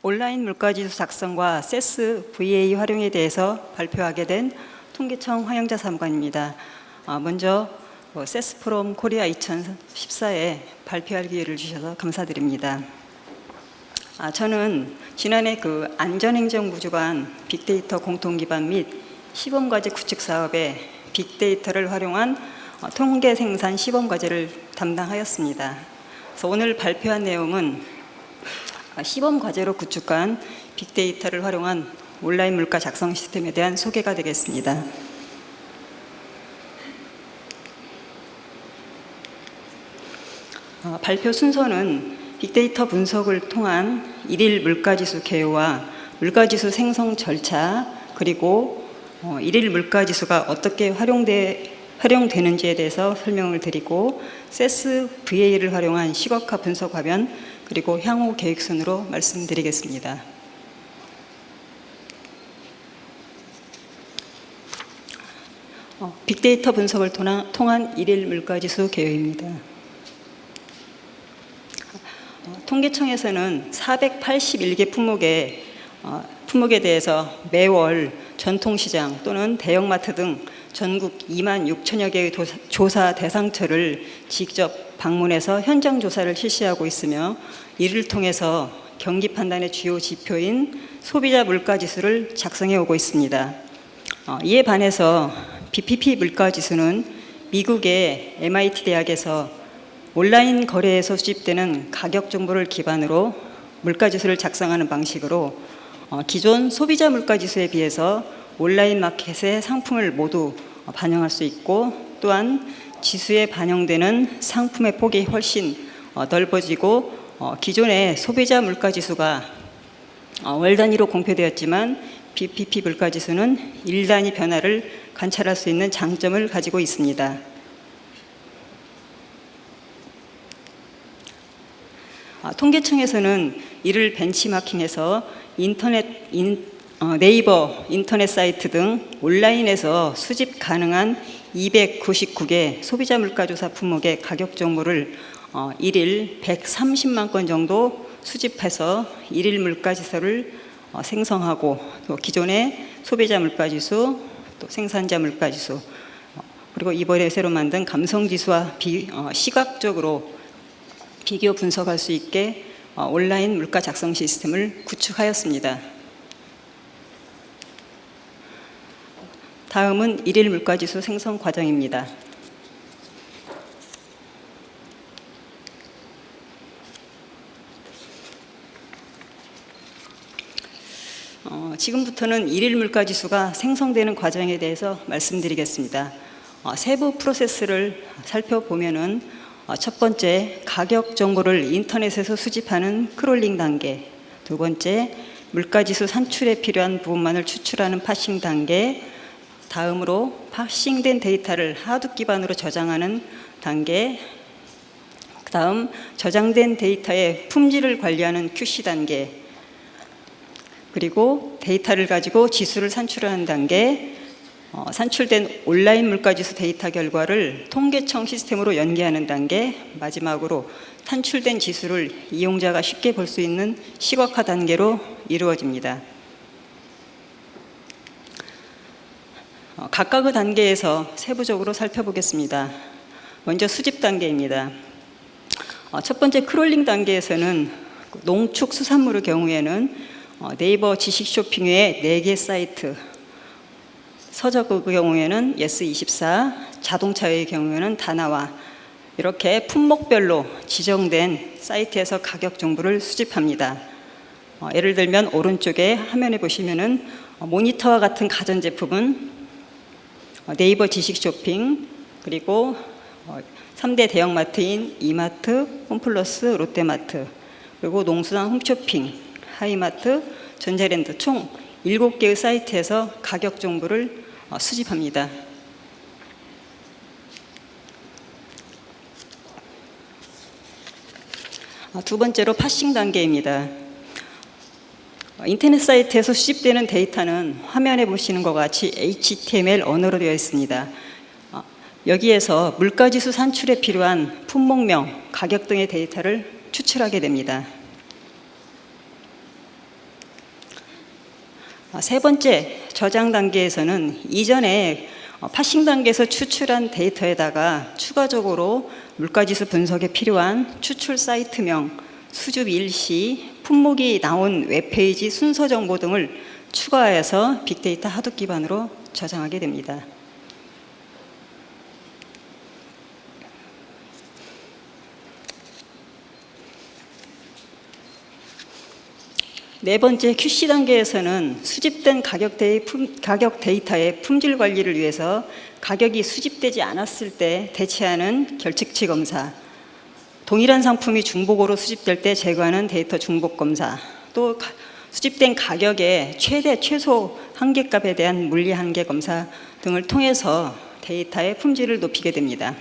온라인 물가지수 작성과 세스 VA 활용에 대해서 발표하게 된 통계청 황영자 사무관입니다. 먼저 세스 포럼 코리아 2014에 발표할 기회를 주셔서 감사드립니다. 저는 지난해 안전행정구조관 빅데이터 공통기반 및 시범과제 구축 사업에 빅데이터를 활용한 통계 생산 시범과제를 담당하였습니다. 그래서 오늘 발표한 내용은 시범과제로 구축한 빅데이터를 활용한 온라인 물가 작성 시스템에 대한 소개가 되겠습니다. 발표 순서는 빅데이터 분석을 통한 일일 물가지수 개요와 물가지수 생성 절차, 그리고 일일 물가지수가 어떻게 활용되는지에 대해서 설명을 드리고, 세스 VA를 활용한 시각화 분석 화면, 그리고 향후 계획순으로 말씀드리겠습니다. 빅데이터 분석을 통한 일일 물가지수 개요입니다. 통계청에서는 481개 품목에 대해서 매월 전통시장 또는 대형마트 등 전국 2만 6천여 개의 조사 대상처를 직접 방문해서 현장 조사를 실시하고 있으며, 이를 통해서 경기 판단의 주요 지표인 소비자 물가지수를 작성해 오고 있습니다. 이에 반해서 BPP 물가지수는 미국의 MIT 대학에서 온라인 거래에서 수집되는 가격 정보를 기반으로 물가지수를 작성하는 방식으로 기존 소비자 물가지수에 비해서 온라인 마켓의 상품을 모두 반영할 수 있고, 또한 지수에 반영되는 상품의 폭이 훨씬 넓어지고, 기존의 소비자 물가지수가 월 단위로 공표되었지만 BPP 물가지수는 일 단위 변화를 관찰할 수 있는 장점을 가지고 있습니다. 통계청에서는 이를 벤치마킹해서 네이버 인터넷 사이트 등 온라인에서 수집 가능한 299개 소비자 물가조사 품목의 가격 정보를 일일 130만 건 정도 수집해서 일일 물가지수를 생성하고, 또 기존의 소비자 물가지수, 또 생산자 물가지수, 그리고 이번에 새로 만든 감성지수와 시각적으로 비교 분석할 수 있게 온라인 물가 작성 시스템을 구축하였습니다. 다음은 일일 물가지수 생성 과정입니다. 지금부터는 일일 물가지수가 생성되는 과정에 대해서 말씀드리겠습니다. 세부 프로세스를 살펴보면은 첫 번째, 가격 정보를 인터넷에서 수집하는 크롤링 단계, 두 번째, 물가지수 산출에 필요한 부분만을 추출하는 파싱 단계, 다음으로 파싱된 데이터를 하둡 기반으로 저장하는 단계, 그 다음 저장된 데이터의 품질을 관리하는 QC 단계, 그리고 데이터를 가지고 지수를 산출하는 단계, 산출된 온라인 물가지수 데이터 결과를 통계청 시스템으로 연계하는 단계, 마지막으로 산출된 지수를 이용자가 쉽게 볼 수 있는 시각화 단계로 이루어집니다. 각각의 단계에서 세부적으로 살펴보겠습니다. 먼저 수집 단계입니다. 첫 번째 크롤링 단계에서는 농축 수산물의 경우에는 네이버 지식 쇼핑 외에 4개 사이트, 서적의 경우에는 예스24, 자동차의 경우에는 다나와, 이렇게 품목별로 지정된 사이트에서 가격 정보를 수집합니다. 예를 들면 오른쪽에 화면에 보시면은 모니터와 같은 가전제품은 네이버 지식 쇼핑, 그리고 3대 대형마트인 이마트, 홈플러스, 롯데마트, 그리고 농수산 홈쇼핑, 하이마트, 전자랜드 총 7개의 사이트에서 가격 정보를 수집합니다. 두 번째로 파싱 단계입니다. 인터넷 사이트에서 수집되는 데이터는 화면에 보시는 것 같이 HTML 언어로 되어 있습니다. 여기에서 물가지수 산출에 필요한 품목명, 가격 등의 데이터를 추출하게 됩니다. 세 번째 저장 단계에서는 이전에 파싱 단계에서 추출한 데이터에다가 추가적으로 물가지수 분석에 필요한 추출 사이트명, 수집 일시, 품목이 나온 웹페이지 순서 정보 등을 추가해서 빅데이터 하둡 기반으로 저장하게 됩니다. 네 번째 QC 단계에서는 수집된 가격 데이터의 품질 관리를 위해서 가격이 수집되지 않았을 때 대체하는 결측치 검사, 동일한 상품이 중복으로 수집될 때 제거하는 데이터 중복 검사, 또 수집된 가격의 최대 최소 한계값에 대한 물리 한계 검사 등을 통해서 데이터의 품질을 높이게 됩니다.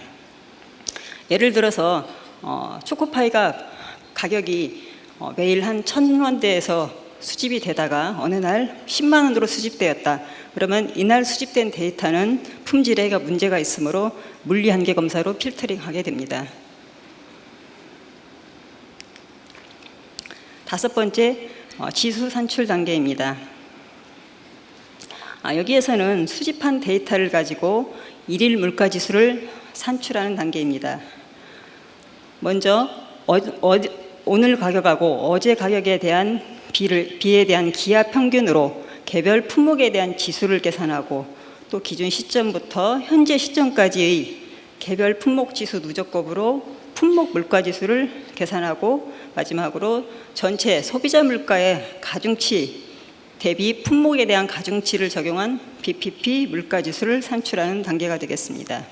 예를 들어서 초코파이가 가격이 매일 한 1,000원대에서 수집이 되다가 어느 날 10만 원으로 수집되었다. 그러면 이날 수집된 데이터는 품질에 문제가 있으므로 물리 한계 검사로 필터링하게 됩니다. 다섯 번째, 지수 산출 단계입니다. 여기에서는 수집한 데이터를 가지고 일일 물가 지수를 산출하는 단계입니다. 먼저 오늘 가격하고 어제 가격에 대한 비에 대한 기하 평균으로 개별 품목에 대한 지수를 계산하고, 또 기준 시점부터 현재 시점까지의 개별 품목 지수 누적곱으로 품목 물가 지수를 계산하고, 마지막으로 전체 소비자 물가의 가중치 대비 품목에 대한 가중치를 적용한 BPP 물가 지수를 산출하는 단계가 되겠습니다.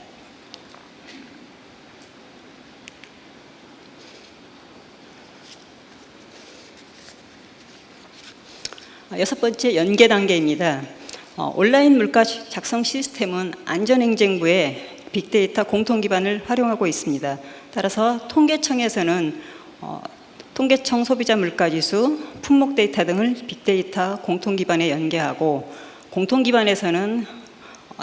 여섯 번째, 연계 단계입니다. 온라인 물가 작성 시스템은 안전행정부의 빅데이터 공통 기반을 활용하고 있습니다. 따라서 통계청에서는 통계청 소비자 물가지수, 품목 데이터 등을 빅데이터 공통 기반에 연계하고, 공통 기반에서는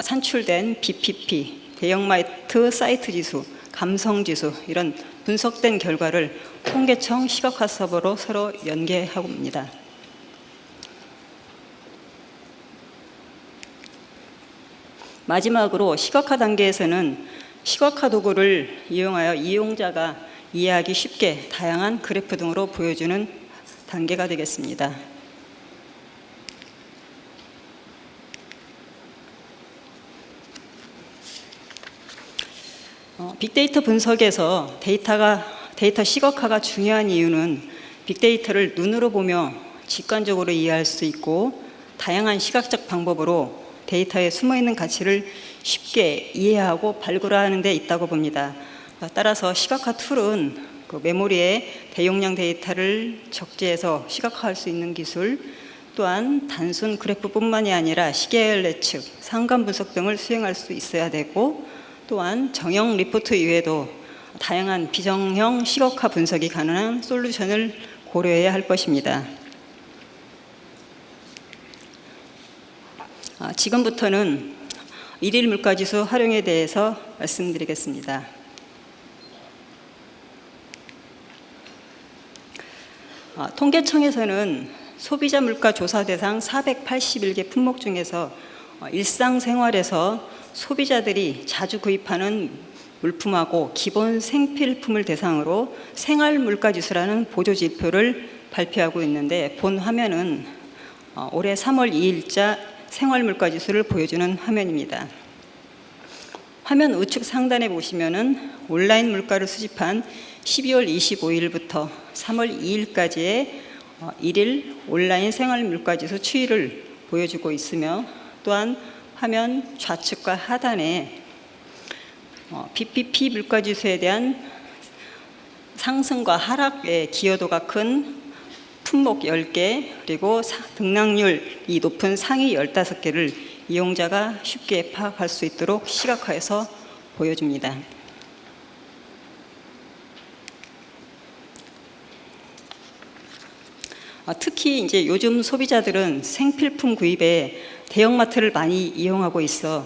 산출된 BPP, 대형마트 사이트 지수, 감성 지수, 이런 분석된 결과를 통계청 시각화 서버로 서로 연계하고 있습니다. 마지막으로 시각화 단계에서는 시각화 도구를 이용하여 이용자가 이해하기 쉽게 다양한 그래프 등으로 보여주는 단계가 되겠습니다. 빅데이터 분석에서 데이터 시각화가 중요한 이유는 빅데이터를 눈으로 보며 직관적으로 이해할 수 있고, 다양한 시각적 방법으로 데이터에 숨어있는 가치를 쉽게 이해하고 발굴하는 데 있다고 봅니다. 따라서 시각화 툴은 메모리에 대용량 데이터를 적재해서 시각화할 수 있는 기술, 또한 단순 그래프뿐만이 아니라 시계열 예측, 상관 분석 등을 수행할 수 있어야 되고, 또한 정형 리포트 이외에도 다양한 비정형 시각화 분석이 가능한 솔루션을 고려해야 할 것입니다. 지금부터는 일일 물가지수 활용에 대해서 말씀드리겠습니다. 통계청에서는 소비자 물가 조사 대상 481개 품목 중에서 일상생활에서 소비자들이 자주 구입하는 물품하고 기본 생필품을 대상으로 생활 물가 지수라는 보조 지표를 발표하고 있는데, 본 화면은 올해 3월 2일자 생활 물가 지수를 보여주는 화면입니다. 화면 우측 상단에 보시면은 온라인 물가를 수집한 12월 25일부터 3월 2일까지의 일일 온라인 생활 물가 지수 추이를 보여주고 있으며, 또한 화면 좌측과 하단에 BPP 물가 지수에 대한 상승과 하락의 기여도가 큰 품목 10개, 그리고 등락률이 높은 상위 15개를 이용자가 쉽게 파악할 수 있도록 시각화해서 보여줍니다. 특히 이제 요즘 소비자들은 생필품 구입에 대형마트를 많이 이용하고 있어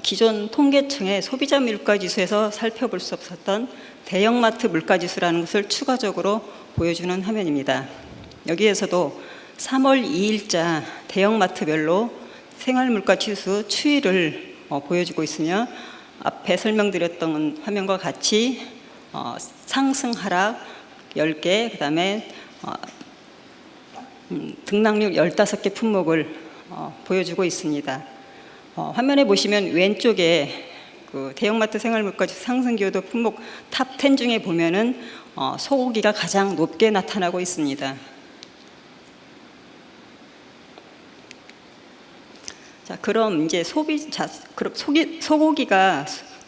기존 통계청의 소비자 물가지수에서 살펴볼 수 없었던 대형마트 물가지수라는 것을 추가적으로 보여주는 화면입니다. 여기에서도 3월 2일자 대형마트별로 생활물가 지수 추이를 보여주고 있으며 앞에 설명드렸던 화면과 같이 상승 하락 10개, 그다음에 등락률 15개 품목을 보여주고 있습니다. 화면에 보시면 왼쪽에 그 대형마트 생활물가지수 상승 기여도 품목 탑 10 중에 보면은 소고기가 가장 높게 나타나고 있습니다. 자, 그럼 이제 소고기가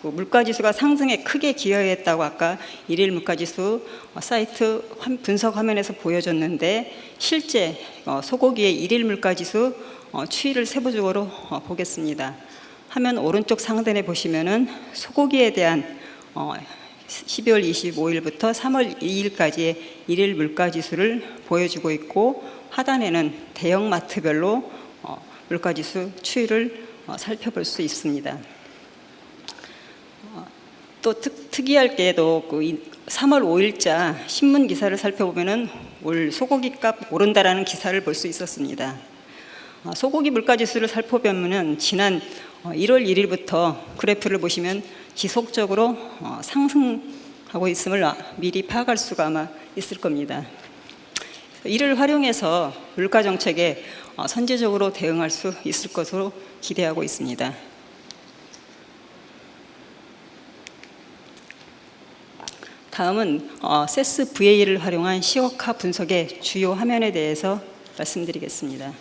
물가지수가 상승에 크게 기여했다고 아까 일일 물가지수 사이트 분석 화면에서 보여줬는데, 실제 소고기의 일일 물가지수 추이를 세부적으로 보겠습니다. 화면 오른쪽 상단에 보시면은 소고기에 대한 12월 25일부터 3월 2일까지의 일일 물가지수를 보여주고 있고, 하단에는 대형마트별로 물가지수 추이를 살펴볼 수 있습니다. 또 특이할 게도 3월 5일자 신문 기사를 살펴보면은 올 소고기값 오른다라는 기사를 볼 수 있었습니다. 소고기 물가지수를 살펴보면은 지난 1월 1일부터 그래프를 보시면 지속적으로 상승하고 있음을 미리 파악할 수가 아마 있을 겁니다. 이를 활용해서 물가 정책에 선제적으로 대응할 수 있을 것으로 기대하고 있습니다. 다음은 세스 VA를 활용한 시각화 분석의 주요 화면에 대해서 말씀드리겠습니다.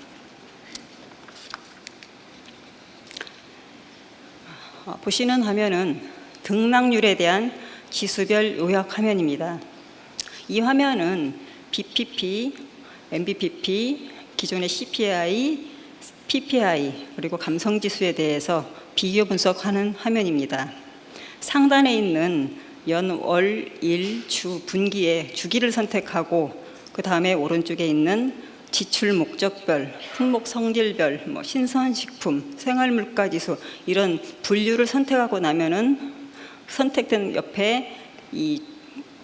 보시는 화면은 등락률에 대한 지수별 요약 화면입니다. 이 화면은 BPP, MBPP, 기존의 CPI, PPI, 그리고 감성지수에 대해서 비교 분석하는 화면입니다. 상단에 있는 연, 월, 일, 주, 분기의 주기를 선택하고, 그 다음에 오른쪽에 있는 지출 목적별, 품목 성질별, 신선식품, 생활물가지수 이런 분류를 선택하고 나면은 선택된 옆에 이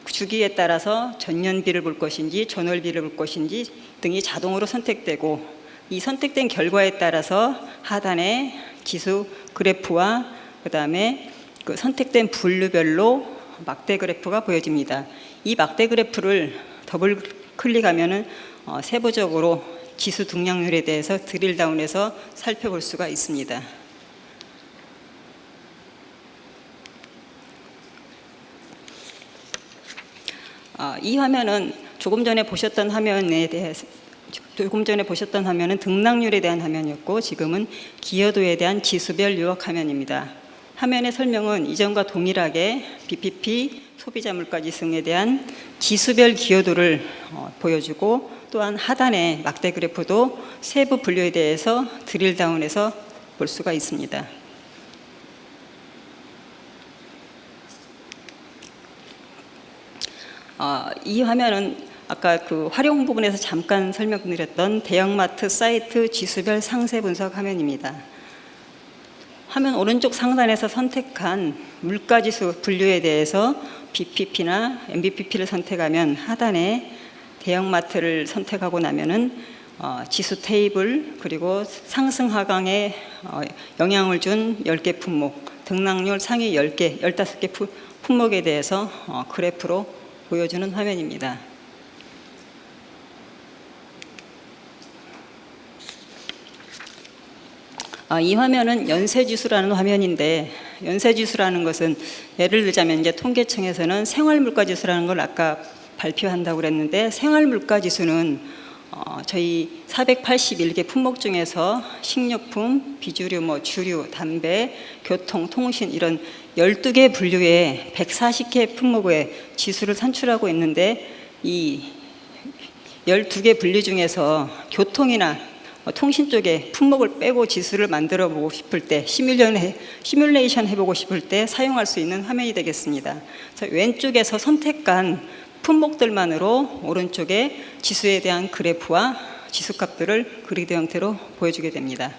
주기에 따라서 전년비를 볼 것인지 전월비를 볼 것인지 등이 자동으로 선택되고, 이 선택된 결과에 따라서 하단에 지수 그래프와 그 다음에 그 선택된 분류별로 막대 그래프가 보여집니다. 이 막대 그래프를 더블 클릭하면은 세부적으로 지수 등락률에 대해서 드릴다운해서 살펴볼 수가 있습니다. 이 화면은 조금 전에 보셨던 화면은 등락률에 대한 화면이었고, 지금은 기여도에 대한 지수별 요약 화면입니다. 화면의 설명은 이전과 동일하게 BPP, 소비자 물가지수에 대한 지수별 기여도를 보여주고, 또한 하단의 막대 그래프도 세부 분류에 대해서 드릴다운해서 볼 수가 있습니다. 이 화면은 아까 그 활용 부분에서 잠깐 설명드렸던 대형마트 사이트 지수별 상세 분석 화면입니다. 화면 오른쪽 상단에서 선택한 물가지수 분류에 대해서 BPP나 MBPP를 선택하면 하단에 대형마트를 선택하고 나면은 지수 테이블, 그리고 상승 하강에 영향을 준 10개 품목, 등락률 상위 10개, 15개 품목에 대해서 그래프로 보여주는 화면입니다. 이 화면은 연쇄지수라는 화면인데, 연쇄지수라는 것은 예를 들자면 이제 통계청에서는 생활물가지수라는 걸 아까 발표한다고 그랬는데, 생활물가지수는 저희 481개 품목 중에서 식료품, 비주류, 주류, 담배, 교통, 통신 이런 12개 분류의 140개 품목의 지수를 산출하고 있는데, 이 12개 분류 중에서 교통이나 통신 쪽에 품목을 빼고 지수를 만들어 보고 싶을 때, 시뮬레이션 해보고 싶을 때 사용할 수 있는 화면이 되겠습니다. 왼쪽에서 선택한 품목들만으로 오른쪽에 지수에 대한 그래프와 지수값들을 그리드 형태로 보여주게 됩니다.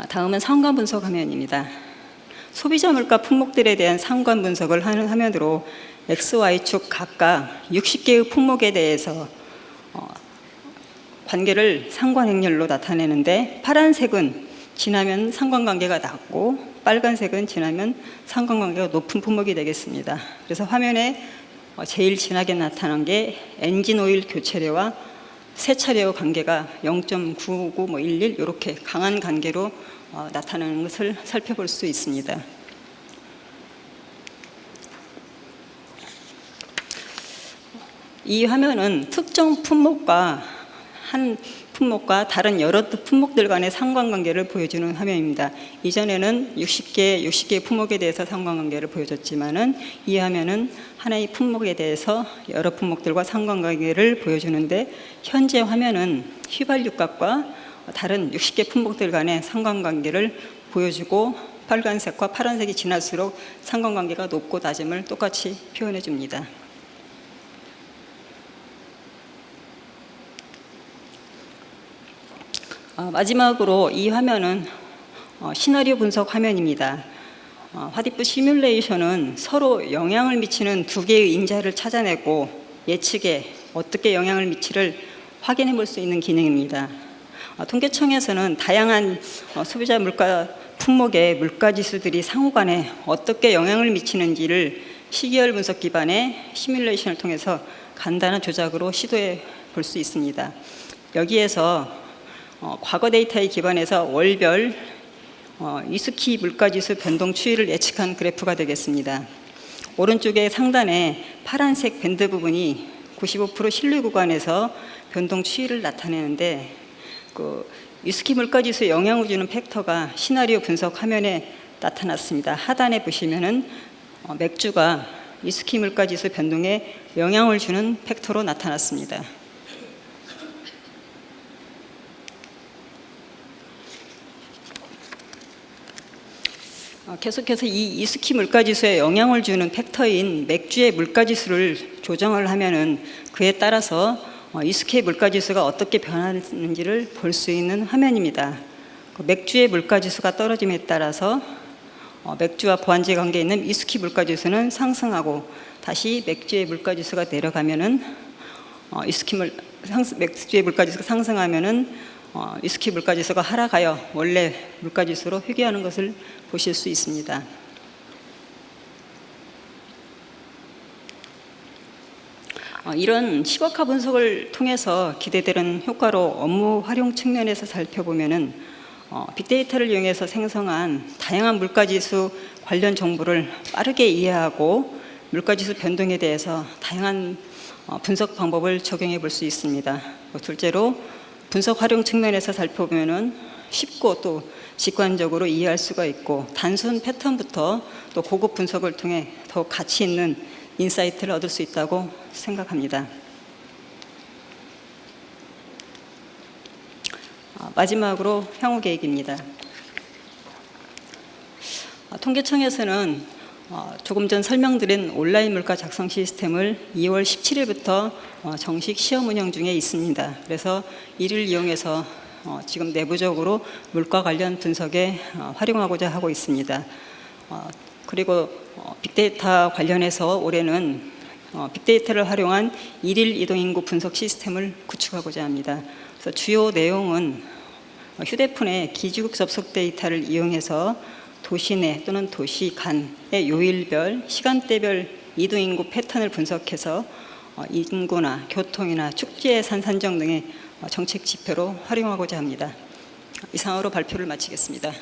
다음은 상관 분석 화면입니다. 소비자 물가 품목들에 대한 상관 분석을 하는 화면으로 X, Y축 각각 60개의 품목에 대해서 관계를 상관행렬로 나타내는데, 파란색은 지나면 상관관계가 낮고 빨간색은 지나면 상관관계가 높은 품목이 되겠습니다. 그래서 화면에 제일 진하게 나타난 게 엔진 오일 교체료와 세차료의 관계가 0.99911 이렇게 강한 관계로 나타나는 것을 살펴볼 수 있습니다. 이 화면은 특정 품목과 한 품목과 다른 여러 품목들 간의 상관관계를 보여주는 화면입니다. 이전에는 60개의 품목에 대해서 상관관계를 보여줬지만은 이 화면은 하나의 품목에 대해서 여러 품목들과 상관관계를 보여주는데, 현재 화면은 휘발유값과 다른 60개 품목들 간의 상관관계를 보여주고, 빨간색과 파란색이 지날수록 상관관계가 높고 낮음을 똑같이 표현해 줍니다. 마지막으로 이 화면은 시나리오 분석 화면입니다. 화디프 시뮬레이션은 서로 영향을 미치는 두 개의 인자를 찾아내고 예측에 어떻게 영향을 미치를 확인해 볼 수 있는 기능입니다. 통계청에서는 다양한 소비자 물가 품목의 물가지수들이 상호간에 어떻게 영향을 미치는지를 시계열 분석 기반의 시뮬레이션을 통해서 간단한 조작으로 시도해 볼 수 있습니다. 여기에서 과거 데이터에 기반해서 월별 위스키 물가지수 변동 추이를 예측한 그래프가 되겠습니다. 오른쪽의 상단에 파란색 밴드 부분이 95% 신뢰 구간에서 변동 추이를 나타내는데, 그 위스키 물가지수에 영향을 주는 팩터가 시나리오 분석 화면에 나타났습니다. 하단에 보시면은 맥주가 위스키 물가지수 변동에 영향을 주는 팩터로 나타났습니다. 계속해서 이 위스키 물가지수에 영향을 주는 팩터인 맥주의 물가지수를 조정을 하면은 그에 따라서 위스키의 물가지수가 어떻게 변하는지를 볼 수 있는 화면입니다. 맥주의 물가지수가 떨어짐에 따라서 맥주와 보완제 관계에 있는 위스키 물가지수는 상승하고, 다시 맥주의 물가지수가 내려가면은 맥주의 물가지수가 상승하면은 위스키 물가지수가 하락하여 원래 물가지수로 회귀하는 것을 보실 수 있습니다. 이런 시각화 분석을 통해서 기대되는 효과로 업무 활용 측면에서 살펴보면은 빅데이터를 이용해서 생성한 다양한 물가지수 관련 정보를 빠르게 이해하고 물가지수 변동에 대해서 다양한 분석 방법을 적용해 볼 수 있습니다. 둘째로 분석 활용 측면에서 살펴보면은 쉽고 또 직관적으로 이해할 수가 있고, 단순 패턴부터 또 고급 분석을 통해 더 가치 있는 인사이트를 얻을 수 있다고 생각합니다. 마지막으로 향후 계획입니다. 통계청에서는 조금 전 설명드린 온라인 물가 작성 시스템을 2월 17일부터 정식 시험 운영 중에 있습니다. 그래서 이를 이용해서 지금 내부적으로 물가 관련 분석에 활용하고자 하고 있습니다. 그리고 빅데이터 관련해서 올해는 빅데이터를 활용한 일일 이동인구 분석 시스템을 구축하고자 합니다. 그래서 주요 내용은 휴대폰에 기지국 접속 데이터를 이용해서 도시 내 또는 도시 간의 요일별, 시간대별 이동인구 패턴을 분석해서 인구나 교통이나 축제 예산 산정 등의 정책 지표로 활용하고자 합니다. 이상으로 발표를 마치겠습니다.